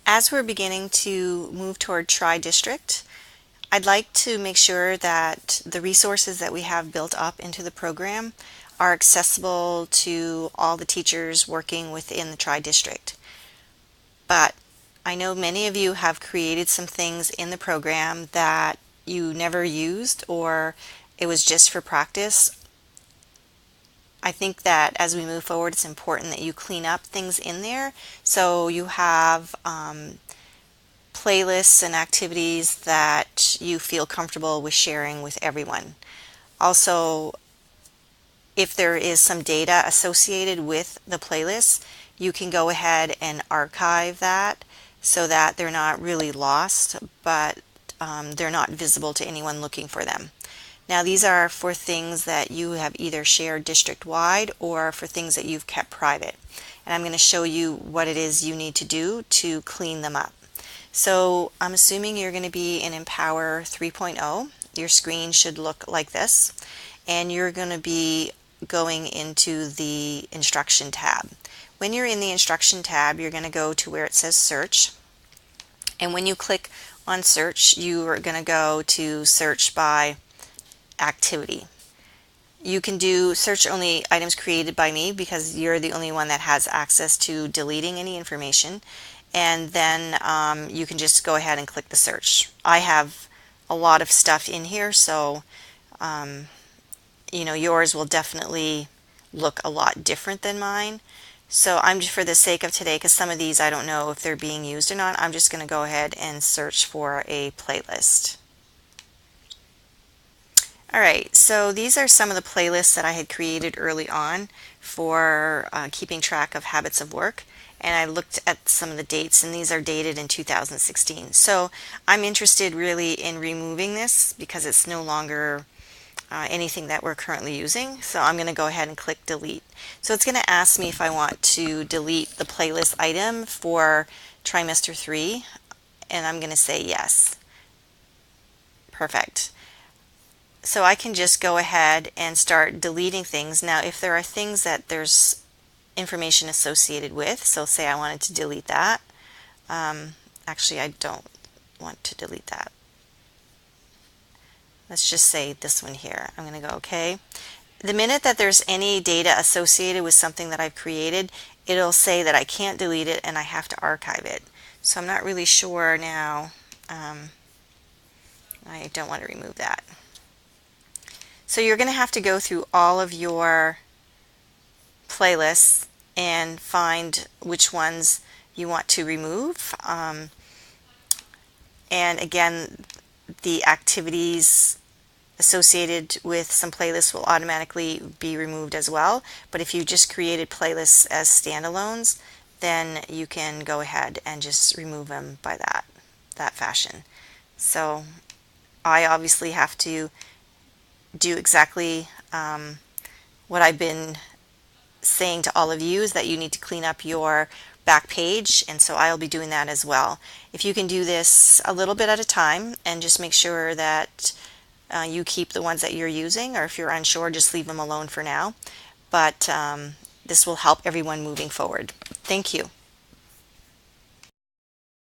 As we're beginning to move toward Tri-District, I'd like to make sure that the resources that we have built up into the program are accessible to all the teachers working within the Tri-District. But I know many of you have created some things in the program that you never used or it was just for practice. I think that as we move forward, it's important that you clean up things in there so you have playlists and activities that you feel comfortable with sharing with everyone. Also, if there is some data associated with the playlist, you can go ahead and archive that so that they're not really lost, but they're not visible to anyone looking for them. Now, these are for things that you have either shared district-wide or for things that you've kept private. And I'm going to show you what it is you need to do to clean them up. So I'm assuming you're going to be in Empower 3.0. Your screen should look like this. And you're going to be going into the Instruction tab. When you're in the Instruction tab, you're going to go to where it says Search. And when you click on Search, you are going to go to Search by Activity. You can do search only items created by me because you're the only one that has access to deleting any information. And then you can just go ahead and click the search. I have a lot of stuff in here, so yours will definitely look a lot different than mine. So I'm just, for the sake of today, because some of these I don't know if they're being used or not, I'm just going to go ahead and search for a playlist. Alright, so these are some of the playlists that I had created early on for keeping track of habits of work. And I looked at some of the dates, and these are dated in 2016. So I'm interested really in removing this because it's no longer anything that we're currently using. So I'm going to go ahead and click delete. So it's going to ask me if I want to delete the playlist item for trimester 3, and I'm going to say yes. Perfect. So I can just go ahead and start deleting things. Now, if there are things that there's information associated with, so say I wanted to delete that. Actually, I don't want to delete that. Let's just say this one here. I'm going to go OK. The minute that there's any data associated with something that I've created, it'll say that I can't delete it and I have to archive it. So I'm not really sure now. I don't want to remove that. So you're going to have to go through all of your playlists and find which ones you want to remove. And again, the activities associated with some playlists will automatically be removed as well. But if you just created playlists as standalones, then you can go ahead and just remove them by that fashion. So I obviously have to do exactly what I've been saying to all of you, is that you need to clean up your back page, and so I'll be doing that as well. If you can do this a little bit at a time and just make sure that you keep the ones that you're using, or if you're unsure, just leave them alone for now. But this will help everyone moving forward. Thank you.